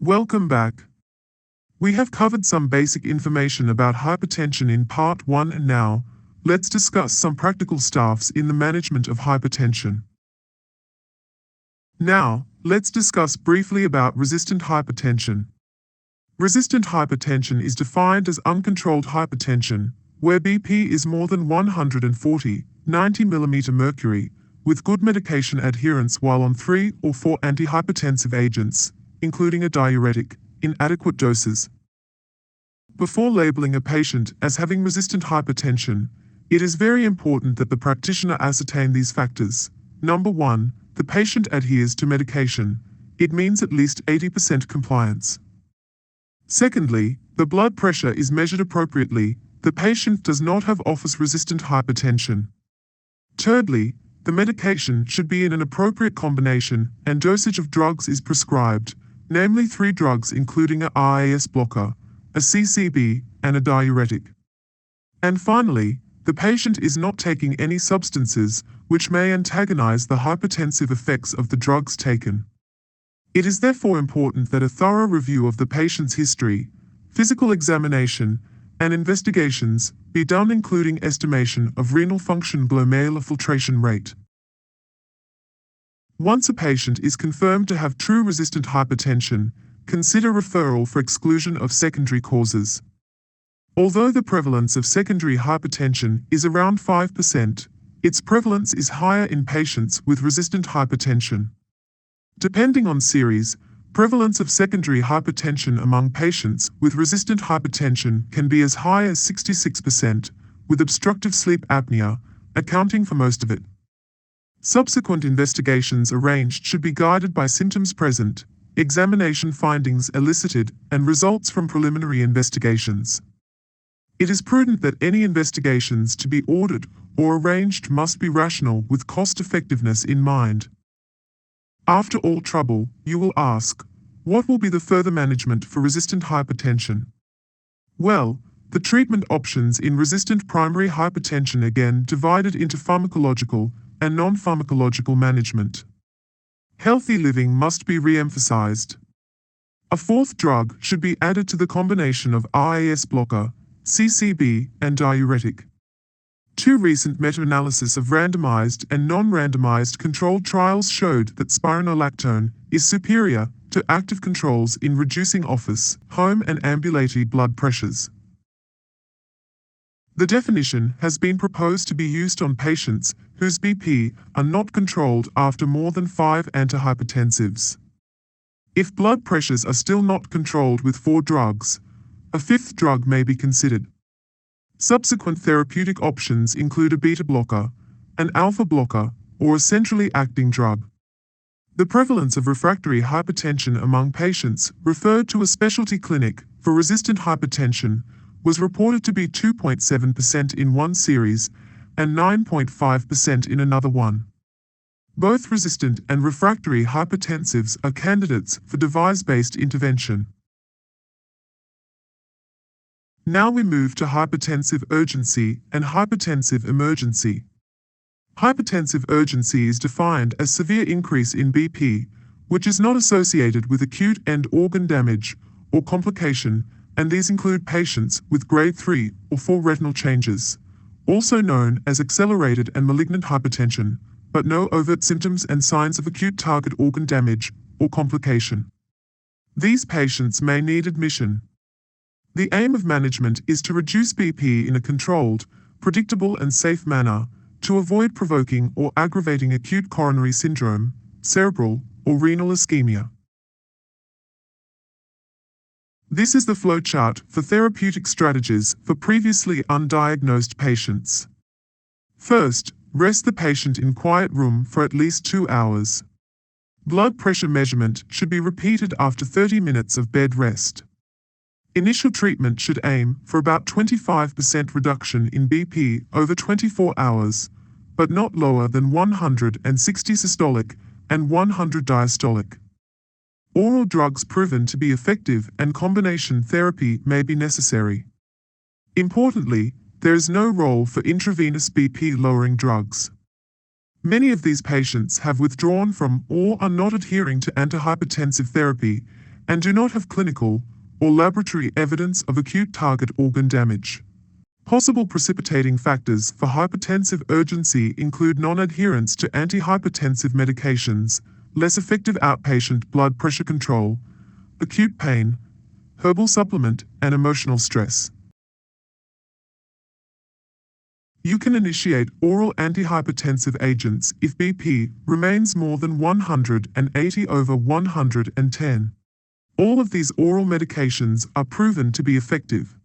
Welcome back. We have covered some basic information about hypertension in Part 1 and now, let's discuss some practical stuffs in the management of hypertension. Now, let's discuss briefly about resistant hypertension. Resistant hypertension is defined as uncontrolled hypertension, where BP is more than 140, 90 mm mercury, with good medication adherence while on 3 or 4 antihypertensive agents, including a diuretic, in adequate doses. Before labeling a patient as having resistant hypertension, it is very important that the practitioner ascertain these factors. Number 1, the patient adheres to medication. It means at least 80% compliance. Secondly, the blood pressure is measured appropriately. The patient does not have office-resistant hypertension. Thirdly, the medication should be in an appropriate combination and dosage of drugs is prescribed, namely 3 drugs including a RAS blocker, a CCB, and a diuretic. And finally, the patient is not taking any substances which may antagonize the hypertensive effects of the drugs taken. It is therefore important that a thorough review of the patient's history, physical examination, and investigations be done, including estimation of renal function glomerular filtration rate. Once a patient is confirmed to have true resistant hypertension, consider referral for exclusion of secondary causes. Although the prevalence of secondary hypertension is around 5%, its prevalence is higher in patients with resistant hypertension. Depending on series, prevalence of secondary hypertension among patients with resistant hypertension can be as high as 66%, with obstructive sleep apnea accounting for most of it. Subsequent investigations arranged should be guided by symptoms present, examination findings elicited, and results from preliminary investigations. It is prudent that any investigations to be ordered or arranged must be rational with cost-effectiveness in mind. After all trouble, you will ask, what will be the further management for resistant hypertension? Well, the treatment options in resistant primary hypertension again divided into pharmacological and non-pharmacological management. Healthy living must be re-emphasized. A 4th drug should be added to the combination of RAS blocker, CCB, and diuretic. 2 recent meta-analyses of randomized and non-randomized controlled trials showed that spironolactone is superior to active controls in reducing office, home, and ambulatory blood pressures. The definition has been proposed to be used on patients whose BP are not controlled after more than 5 antihypertensives. If blood pressures are still not controlled with 4 drugs, a 5th drug may be considered. Subsequent therapeutic options include a beta blocker, an alpha blocker, or a centrally acting drug. The prevalence of refractory hypertension among patients referred to a specialty clinic for resistant hypertension was reported to be 2.7% in one series and 9.5% in another one. Both resistant and refractory hypertensives are candidates for device-based intervention. Now we move to hypertensive urgency and hypertensive emergency. Hypertensive urgency is defined as severe increase in BP, which is not associated with acute end organ damage or complication, and these include patients with grade 3 or 4 retinal changes, also known as accelerated and malignant hypertension, but no overt symptoms and signs of acute target organ damage or complication. These patients may need admission. The aim of management is to reduce BP in a controlled, predictable, and safe manner to avoid provoking or aggravating acute coronary syndrome, cerebral, or renal ischemia. This is the flowchart for therapeutic strategies for previously undiagnosed patients. First, rest the patient in quiet room for at least 2 hours. Blood pressure measurement should be repeated after 30 minutes of bed rest. Initial treatment should aim for about 25% reduction in BP over 24 hours, but not lower than 160 systolic and 100 diastolic. Oral drugs proven to be effective and combination therapy may be necessary. Importantly, there is no role for intravenous BP-lowering drugs. Many of these patients have withdrawn from or are not adhering to antihypertensive therapy, and do not have clinical or laboratory evidence of acute target organ damage. Possible precipitating factors for hypertensive urgency include non-adherence to antihypertensive medications, less effective outpatient blood pressure control, acute pain, herbal supplement, and emotional stress. You can initiate oral antihypertensive agents if BP remains more than 180 over 110. All of these oral medications are proven to be effective.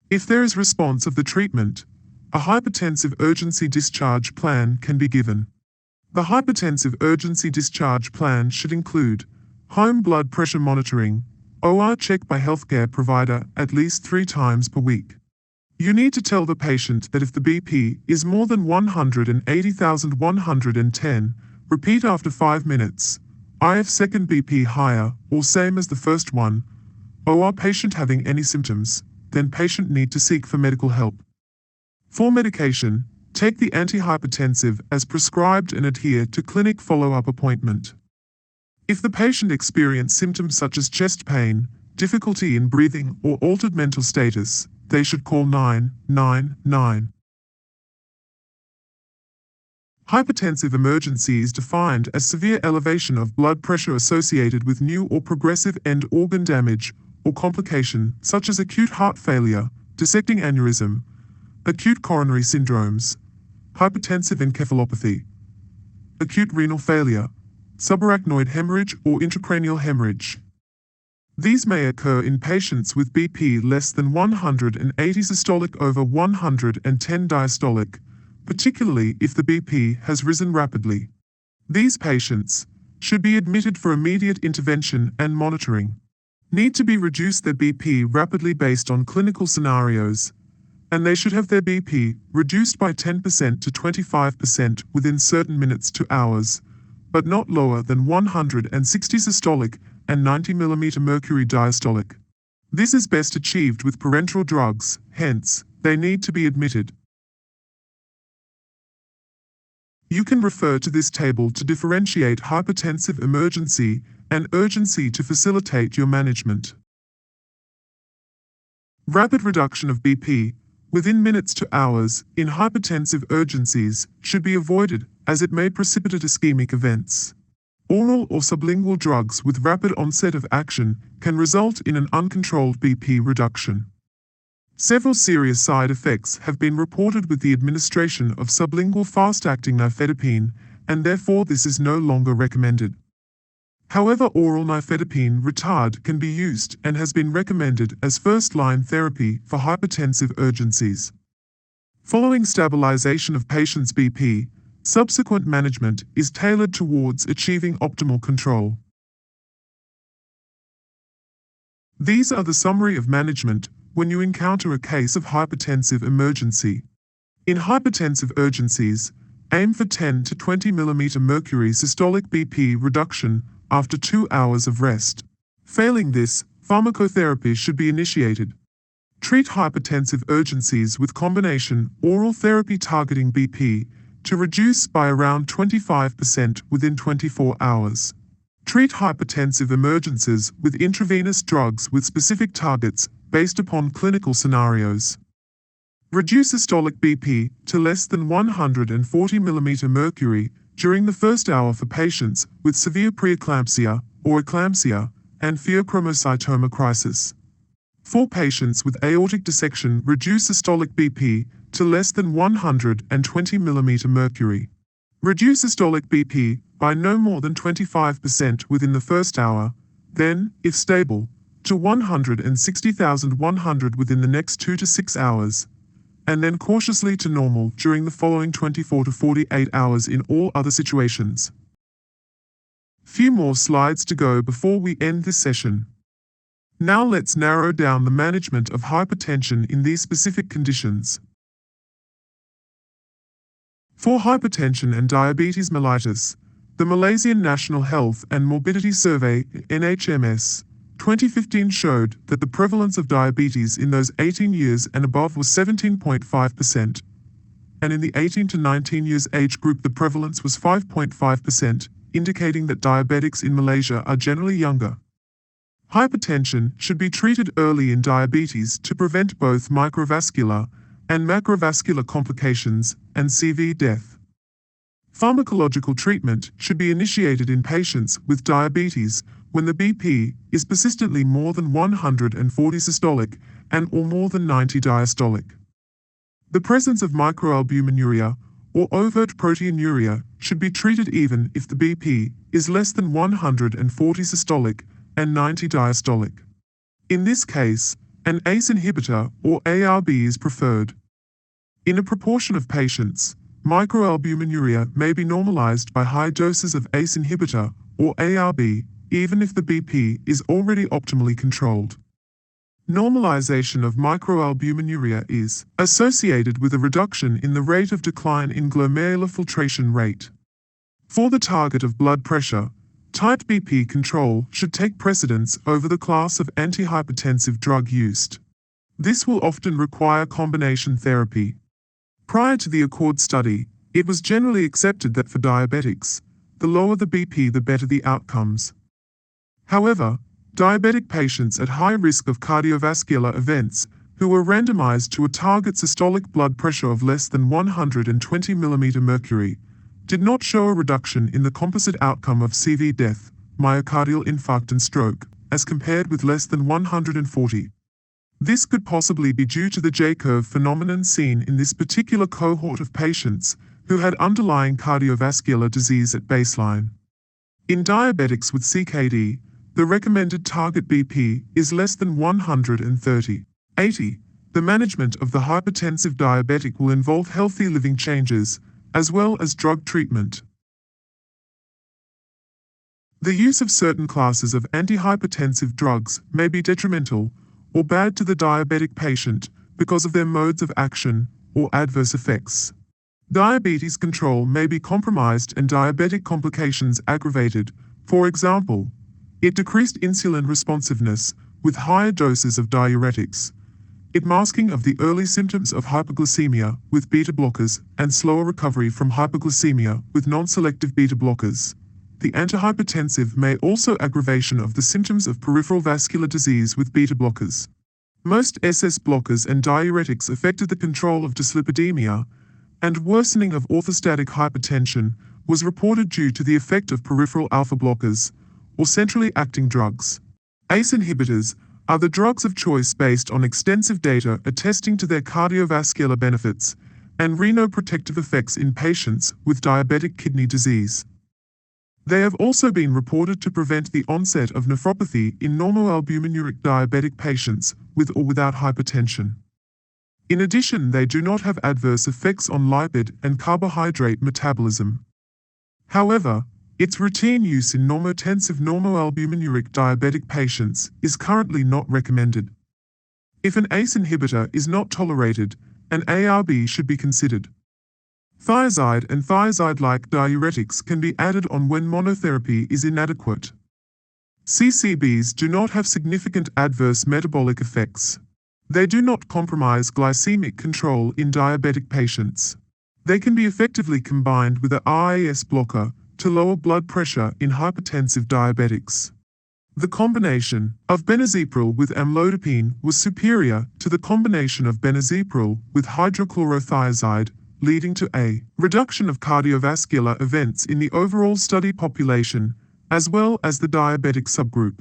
If there is response of the treatment, a hypertensive urgency discharge plan can be given. The hypertensive urgency discharge plan should include home blood pressure monitoring, OR check by healthcare provider at least 3 times per week. You need to tell the patient that if the BP is more than 180,110, repeat after 5 minutes. IF second BP higher or same as the first one, or patient having any symptoms, then patient need to seek for medical help. For medication, take the antihypertensive as prescribed and adhere to clinic follow-up appointment. If the patient experience symptoms such as chest pain, difficulty in breathing, or altered mental status, they should call 999. Hypertensive emergency is defined as severe elevation of blood pressure associated with new or progressive end organ damage or complication such as acute heart failure, dissecting aneurysm, acute coronary syndromes, hypertensive encephalopathy, acute renal failure, subarachnoid hemorrhage or intracranial hemorrhage. These may occur in patients with BP less than 180 systolic over 110 diastolic, particularly if the BP has risen rapidly. These patients should be admitted for immediate intervention and monitoring. Need to be reduced their BP rapidly based on clinical scenarios, and they should have their BP reduced by 10% to 25% within certain minutes to hours, but not lower than 160 systolic and 90 mm mercury diastolic. This is best achieved with parenteral drugs, hence, they need to be admitted. You can refer to this table to differentiate hypertensive emergency and urgency to facilitate your management. Rapid reduction of BP within minutes to hours in hypertensive urgencies should be avoided as it may precipitate ischemic events. Oral or sublingual drugs with rapid onset of action can result in an uncontrolled BP reduction. Several serious side effects have been reported with the administration of sublingual fast-acting nifedipine, and therefore this is no longer recommended. However, oral nifedipine retard can be used and has been recommended as first-line therapy for hypertensive urgencies. Following stabilization of patient's BP, subsequent management is tailored towards achieving optimal control. These are the summary of management when you encounter a case of hypertensive emergency. In hypertensive urgencies, aim for 10 to 20 mm mercury systolic BP reduction after 2 hours of rest. Failing this, pharmacotherapy should be initiated. Treat hypertensive urgencies with combination oral therapy targeting BP to reduce by around 25% within 24 hours. Treat hypertensive emergencies with intravenous drugs with specific targets based upon clinical scenarios. Reduce systolic BP to less than 140 mm mercury during the first hour for patients with severe preeclampsia or eclampsia and pheochromocytoma crisis. For patients with aortic dissection, reduce systolic BP to less than 120 mm mercury. Reduce systolic BP by no more than 25% within the first hour, then, if stable, to 160,100 within the next 2 to 6 hours, and then cautiously to normal during the following 24 to 48 hours in all other situations. Few more slides to go before we end this session. Now let's narrow down the management of hypertension in these specific conditions. For hypertension and diabetes mellitus, the Malaysian National Health and Morbidity Survey, NHMS, 2015 showed that the prevalence of diabetes in those 18 years and above was 17.5%, and in the 18 to 19 years age group the prevalence was 5.5%, indicating that diabetics in Malaysia are generally younger. Hypertension should be treated early in diabetes to prevent both microvascular and macrovascular complications and CV death. Pharmacological treatment should be initiated in patients with diabetes when the BP is persistently more than 140 systolic and or more than 90 diastolic. The presence of microalbuminuria or overt proteinuria should be treated even if the BP is less than 140 systolic and 90 diastolic. In this case, an ACE inhibitor or ARB is preferred. In a proportion of patients, microalbuminuria may be normalized by high doses of ACE inhibitor or ARB, even if the BP is already optimally controlled. Normalization of microalbuminuria is associated with a reduction in the rate of decline in glomerular filtration rate. For the target of blood pressure, tight BP control should take precedence over the class of antihypertensive drug used. This will often require combination therapy. Prior to the ACCORD study, it was generally accepted that for diabetics, the lower the BP the better the outcomes. However, diabetic patients at high risk of cardiovascular events who were randomized to a target systolic blood pressure of less than 120 mmHg did not show a reduction in the composite outcome of CV death, myocardial infarct and stroke, as compared with less than 140. This could possibly be due to the J-curve phenomenon seen in this particular cohort of patients who had underlying cardiovascular disease at baseline. In diabetics with CKD, the recommended target BP is less than 130. 80. The management of the hypertensive diabetic will involve healthy living changes, as well as drug treatment. The use of certain classes of antihypertensive drugs may be detrimental or bad to the diabetic patient because of their modes of action or adverse effects. Diabetes control may be compromised and diabetic complications aggravated. For example, it decreased insulin responsiveness with higher doses of diuretics. It masking of the early symptoms of hypoglycemia with beta blockers and slower recovery from hypoglycemia with non-selective beta blockers. The antihypertensive may also aggravation of the symptoms of peripheral vascular disease with beta blockers. Most SS blockers and diuretics affected the control of dyslipidemia, and worsening of orthostatic hypertension was reported due to the effect of peripheral alpha blockers, or centrally acting drugs. ACE inhibitors are the drugs of choice based on extensive data attesting to their cardiovascular benefits and renoprotective effects in patients with diabetic kidney disease. They have also been reported to prevent the onset of nephropathy in normoalbuminuric diabetic patients with or without hypertension. In addition, they do not have adverse effects on lipid and carbohydrate metabolism. However, its routine use in normotensive normoalbuminuric diabetic patients is currently not recommended. If an ACE inhibitor is not tolerated, an ARB should be considered. Thiazide and thiazide-like diuretics can be added on when monotherapy is inadequate. CCBs do not have significant adverse metabolic effects. They do not compromise glycemic control in diabetic patients. They can be effectively combined with a RAS blocker to lower blood pressure in hypertensive diabetics. The combination of benazepril with amlodipine was superior to the combination of benazepril with hydrochlorothiazide, leading to a reduction of cardiovascular events in the overall study population, as well as the diabetic subgroup.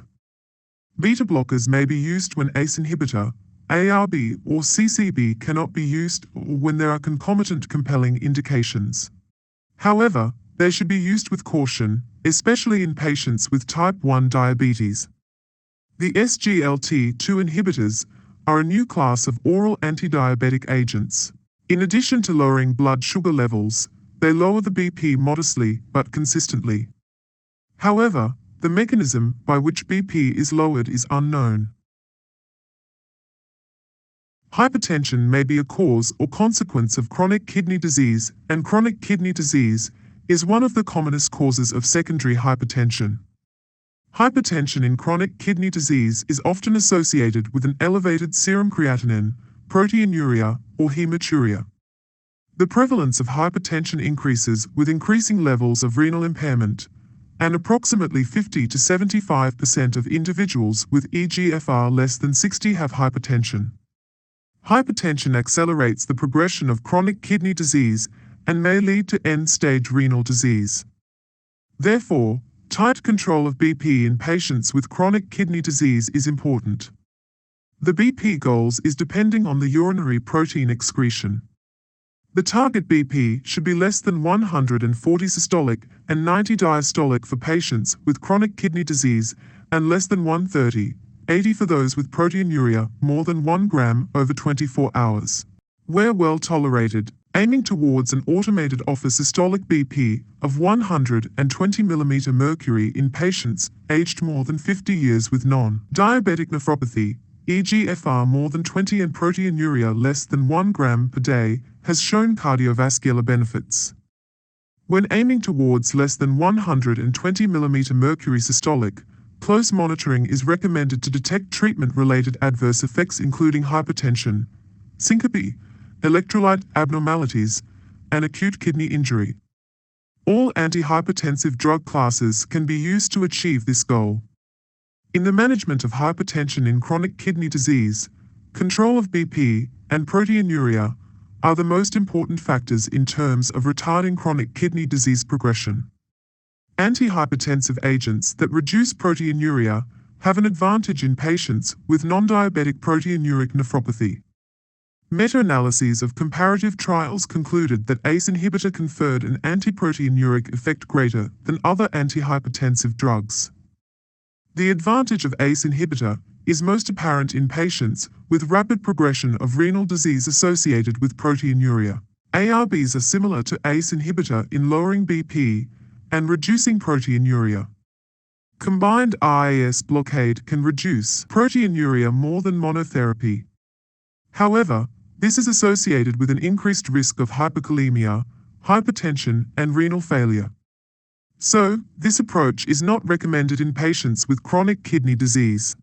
Beta blockers may be used when ACE inhibitor, ARB, or CCB cannot be used or when there are concomitant compelling indications. However, they should be used with caution, especially in patients with type 1 diabetes. The SGLT2 inhibitors are a new class of oral antidiabetic agents. In addition to lowering blood sugar levels, they lower the BP modestly but consistently. However, the mechanism by which BP is lowered is unknown. Hypertension may be a cause or consequence of chronic kidney disease, and chronic kidney disease is one of the commonest causes of secondary hypertension. Hypertension in chronic kidney disease is often associated with an elevated serum creatinine, proteinuria, or hematuria. The prevalence of hypertension increases with increasing levels of renal impairment, and approximately 50 to 75% of individuals with eGFR less than 60 have hypertension. Hypertension accelerates the progression of chronic kidney disease and may lead to end-stage renal disease. Therefore, tight control of BP in patients with chronic kidney disease is important. The BP goals is depending on the urinary protein excretion. The target BP should be less than 140 systolic and 90 diastolic for patients with chronic kidney disease and less than 130/80 for those with proteinuria more than 1 gram over 24 hours. Where well tolerated, aiming towards an automated office systolic BP of 120 mm mercury in patients aged more than 50 years with non-diabetic nephropathy, eGFR more than 20 and proteinuria less than 1 gram per day, has shown cardiovascular benefits. When aiming towards less than 120 mm mercury systolic, close monitoring is recommended to detect treatment-related adverse effects including hypertension, syncope, electrolyte abnormalities, and acute kidney injury. All antihypertensive drug classes can be used to achieve this goal. In the management of hypertension in chronic kidney disease, control of BP and proteinuria are the most important factors in terms of retarding chronic kidney disease progression. Antihypertensive agents that reduce proteinuria have an advantage in patients with non-diabetic proteinuric nephropathy. Meta-analyses of comparative trials concluded that ACE inhibitor conferred an antiproteinuric effect greater than other antihypertensive drugs. The advantage of ACE inhibitor is most apparent in patients with rapid progression of renal disease associated with proteinuria. ARBs are similar to ACE inhibitor in lowering BP and reducing proteinuria. Combined RAS blockade can reduce proteinuria more than monotherapy. However, this is associated with an increased risk of hyperkalemia, hypertension, and renal failure. So, this approach is not recommended in patients with chronic kidney disease.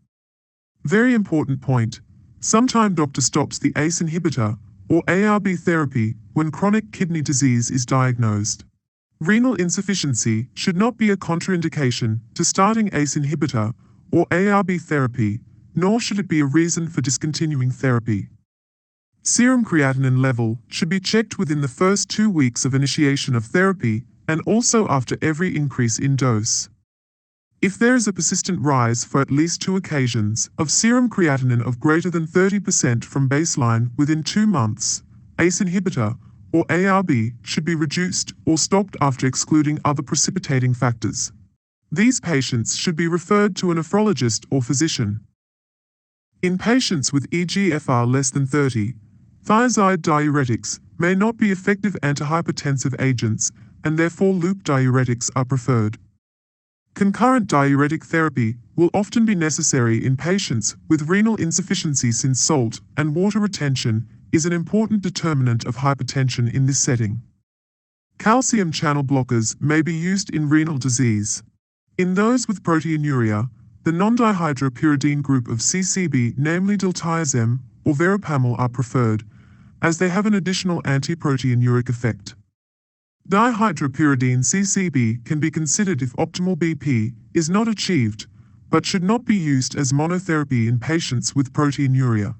Very important point. Sometimes doctor stops the ACE inhibitor or ARB therapy when chronic kidney disease is diagnosed. Renal insufficiency should not be a contraindication to starting ACE inhibitor or ARB therapy, nor should it be a reason for discontinuing therapy. Serum creatinine level should be checked within the first 2 weeks of initiation of therapy and also after every increase in dose. If there is a persistent rise for at least 2 occasions of serum creatinine of greater than 30% from baseline within 2 months, ACE inhibitor or ARB should be reduced or stopped after excluding other precipitating factors. These patients should be referred to a nephrologist or physician. In patients with eGFR less than 30, thiazide diuretics may not be effective antihypertensive agents, and therefore loop diuretics are preferred. Concurrent diuretic therapy will often be necessary in patients with renal insufficiency since salt and water retention is an important determinant of hypertension in this setting. Calcium channel blockers may be used in renal disease. In those with proteinuria, the non-dihydropyridine group of CCB, namely diltiazem or verapamil, are preferred, as they have an additional anti-proteinuric effect. Dihydropyridine CCB can be considered if optimal BP is not achieved, but should not be used as monotherapy in patients with proteinuria.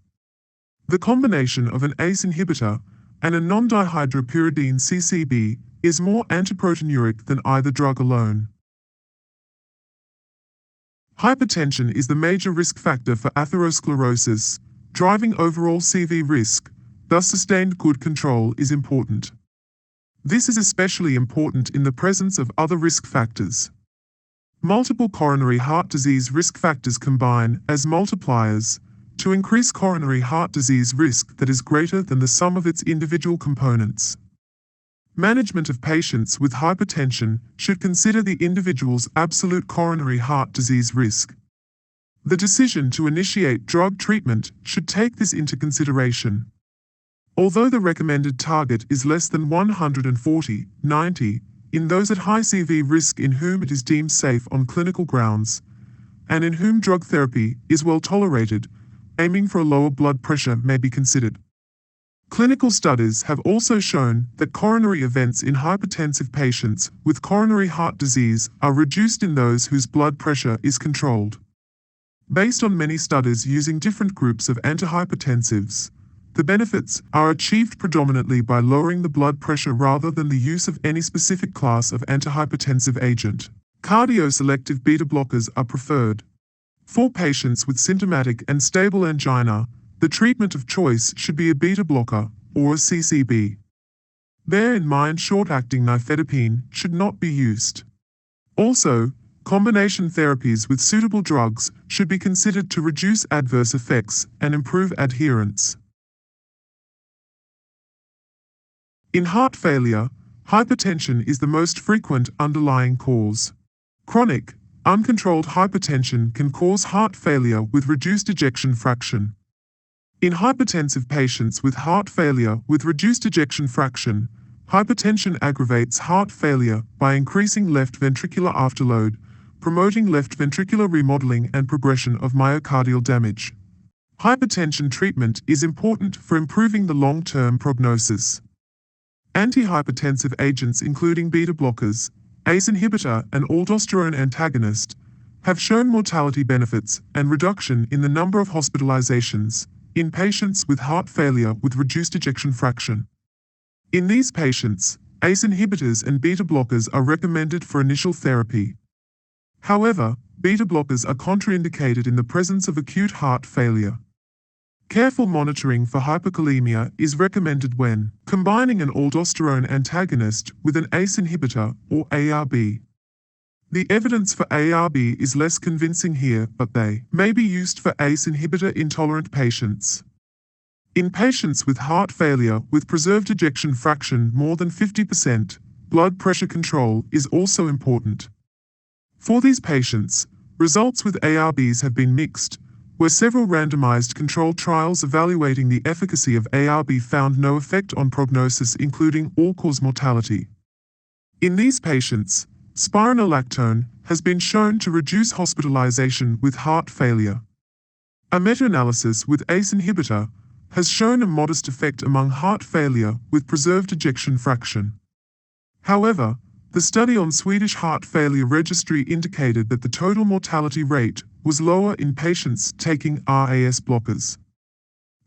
The combination of an ACE inhibitor and a non-dihydropyridine CCB is more antiproteinuric than either drug alone. Hypertension is the major risk factor for atherosclerosis, driving overall CV risk, thus sustained good control is important. This is especially important in the presence of other risk factors. Multiple coronary heart disease risk factors combine as multipliers to increase coronary heart disease risk that is greater than the sum of its individual components. Management of patients with hypertension should consider the individual's absolute coronary heart disease risk. The decision to initiate drug treatment should take this into consideration. Although the recommended target is less than 140/90 in those at high CV risk in whom it is deemed safe on clinical grounds, and in whom drug therapy is well tolerated, aiming for a lower blood pressure may be considered. Clinical studies have also shown that coronary events in hypertensive patients with coronary heart disease are reduced in those whose blood pressure is controlled. Based on many studies using different groups of antihypertensives, the benefits are achieved predominantly by lowering the blood pressure rather than the use of any specific class of antihypertensive agent. Cardioselective beta blockers are preferred. For patients with symptomatic and stable angina, the treatment of choice should be a beta blocker or a CCB. Bear in mind short-acting nifedipine should not be used. Also, combination therapies with suitable drugs should be considered to reduce adverse effects and improve adherence. In heart failure, hypertension is the most frequent underlying cause. Chronic, uncontrolled hypertension can cause heart failure with reduced ejection fraction. In hypertensive patients with heart failure with reduced ejection fraction, hypertension aggravates heart failure by increasing left ventricular afterload, promoting left ventricular remodeling and progression of myocardial damage. Hypertension treatment is important for improving the long-term prognosis. Antihypertensive agents including beta blockers, ACE inhibitor and aldosterone antagonist have shown mortality benefits and reduction in the number of hospitalizations in patients with heart failure with reduced ejection fraction. In these patients, ACE inhibitors and beta blockers are recommended for initial therapy. However, beta blockers are contraindicated in the presence of acute heart failure. Careful monitoring for hyperkalemia is recommended when combining an aldosterone antagonist with an ACE inhibitor or ARB. The evidence for ARB is less convincing here, but they may be used for ACE inhibitor-intolerant patients. In patients with heart failure with preserved ejection fraction more than 50%, blood pressure control is also important. For these patients, results with ARBs have been mixed, where several randomized controlled trials evaluating the efficacy of ARB found no effect on prognosis, including all-cause mortality. In these patients, spironolactone has been shown to reduce hospitalization with heart failure. A meta-analysis with ACE inhibitor has shown a modest effect among heart failure with preserved ejection fraction. However, the study on Swedish heart failure registry indicated that the total mortality rate was lower in patients taking RAS blockers.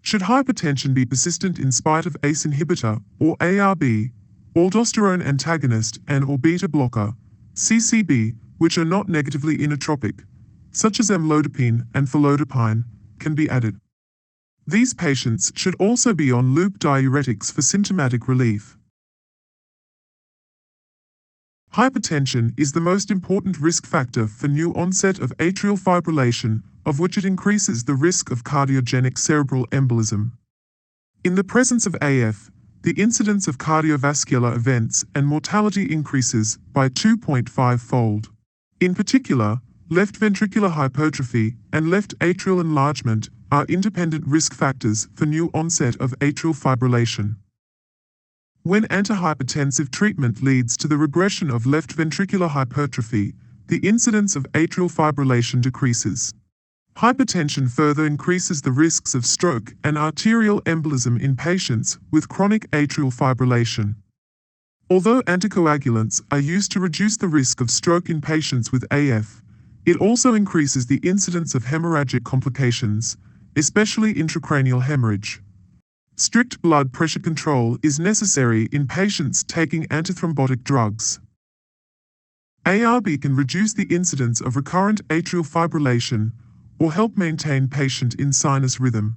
Should hypertension be persistent in spite of ACE inhibitor or ARB, aldosterone antagonist and/or beta blocker, CCB, which are not negatively inotropic, such as amlodipine and felodipine, can be added. These patients should also be on loop diuretics for symptomatic relief. Hypertension is the most important risk factor for new onset of atrial fibrillation, of which it increases the risk of cardiogenic cerebral embolism. In the presence of AF, the incidence of cardiovascular events and mortality increases by 2.5-fold. In particular, left ventricular hypertrophy and left atrial enlargement are independent risk factors for new onset of atrial fibrillation. When antihypertensive treatment leads to the regression of left ventricular hypertrophy, the incidence of atrial fibrillation decreases. Hypertension further increases the risks of stroke and arterial embolism in patients with chronic atrial fibrillation. Although anticoagulants are used to reduce the risk of stroke in patients with AF, it also increases the incidence of hemorrhagic complications, especially intracranial hemorrhage. Strict blood pressure control is necessary in patients taking antithrombotic drugs. ARB can reduce the incidence of recurrent atrial fibrillation or help maintain patient in sinus rhythm.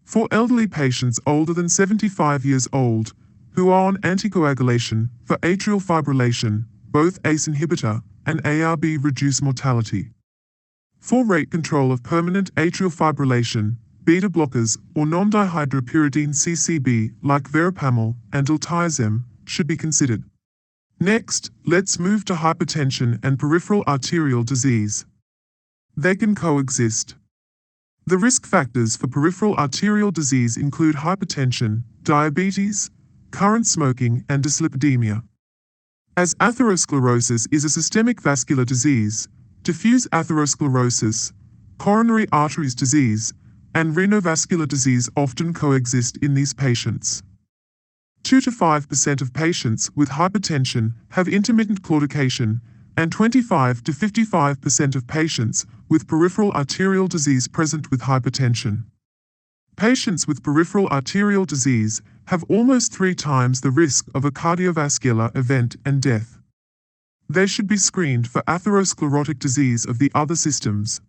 For elderly patients older than 75 years old who are on anticoagulation for atrial fibrillation, both ACE inhibitor and ARB reduce mortality. For rate control of permanent atrial fibrillation, beta blockers or non-dihydropyridine CCB like verapamil and diltiazem should be considered. Next, let's move to hypertension and peripheral arterial disease. They can coexist. The risk factors for peripheral arterial disease include hypertension, diabetes, current smoking, and dyslipidemia. As atherosclerosis is a systemic vascular disease, diffuse atherosclerosis, coronary arteries disease, and renovascular disease often coexist in these patients. 2 to 5% of patients with hypertension have intermittent claudication, and 25 to 55% of patients with peripheral arterial disease present with hypertension. Patients with peripheral arterial disease have almost 3 times the risk of a cardiovascular event and death. They should be screened for atherosclerotic disease of the other systems.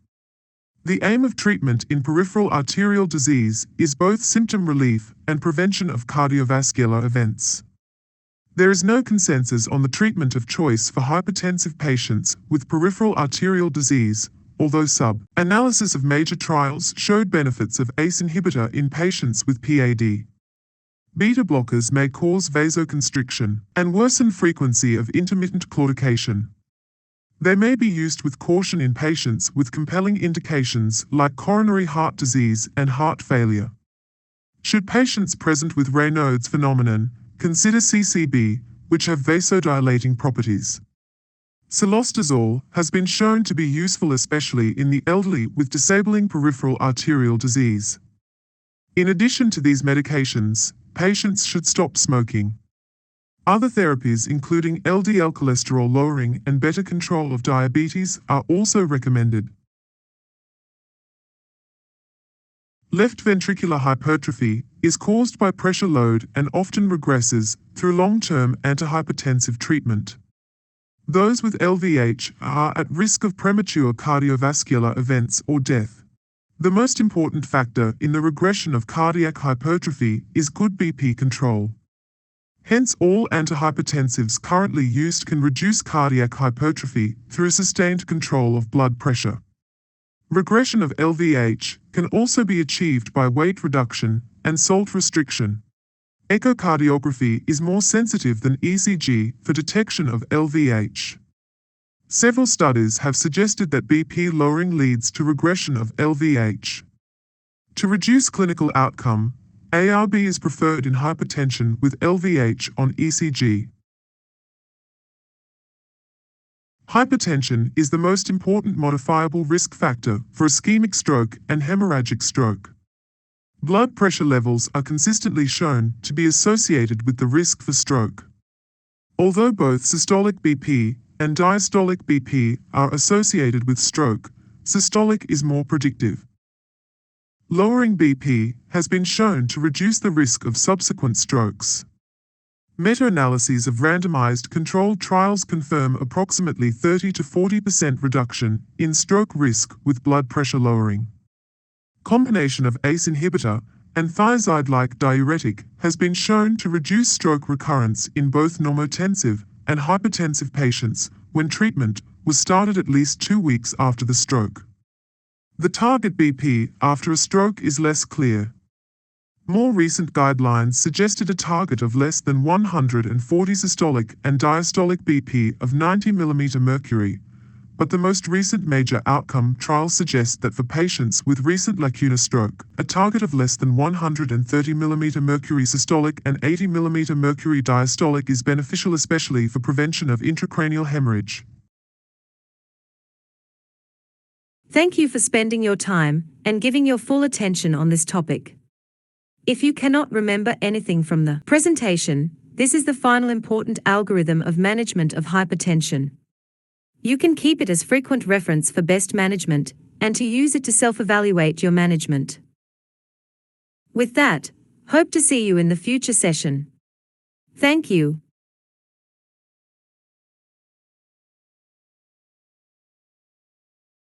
The aim of treatment in peripheral arterial disease is both symptom relief and prevention of cardiovascular events. There is no consensus on the treatment of choice for hypertensive patients with peripheral arterial disease, although sub-analysis of major trials showed benefits of ACE inhibitor in patients with PAD. Beta blockers may cause vasoconstriction and worsen frequency of intermittent claudication. They may be used with caution in patients with compelling indications like coronary heart disease and heart failure. Should patients present with Raynaud's phenomenon consider CCB, which have vasodilating properties. Cilostazol has been shown to be useful especially in the elderly with disabling peripheral arterial disease. In addition to these medications, patients should stop smoking. Other therapies including LDL cholesterol lowering and better control of diabetes are also recommended. Left ventricular hypertrophy is caused by pressure load and often regresses through long-term antihypertensive treatment. Those with LVH are at risk of premature cardiovascular events or death. The most important factor in the regression of cardiac hypertrophy is good BP control. Hence, all antihypertensives currently used can reduce cardiac hypertrophy through sustained control of blood pressure. Regression of LVH can also be achieved by weight reduction and salt restriction. Echocardiography is more sensitive than ECG for detection of LVH. Several studies have suggested that BP lowering leads to regression of LVH. To reduce clinical outcome, ARB is preferred in hypertension with LVH on ECG. Hypertension is the most important modifiable risk factor for ischemic stroke and hemorrhagic stroke. Blood pressure levels are consistently shown to be associated with the risk for stroke. Although both systolic BP and diastolic BP are associated with stroke, systolic is more predictive. Lowering BP has been shown to reduce the risk of subsequent strokes. Meta-analyses of randomized controlled trials confirm approximately 30 to 40% reduction in stroke risk with blood pressure lowering. Combination of ACE inhibitor and thiazide-like diuretic has been shown to reduce stroke recurrence in both normotensive and hypertensive patients when treatment was started at least 2 weeks after the stroke. The target BP after a stroke is less clear. More recent guidelines suggested a target of less than 140 systolic and diastolic BP of 90 mmHg, but the most recent major outcome trials suggest that for patients with recent lacunar stroke, a target of less than 130 mmHg systolic and 80 mmHg diastolic is beneficial, especially for prevention of intracranial hemorrhage. Thank you for spending your time and giving your full attention on this topic. If you cannot remember anything from the presentation, this is the final important algorithm of management of hypertension. You can keep it as frequent reference for best management and to use it to self-evaluate your management. With that, hope to see you in the future session. Thank you.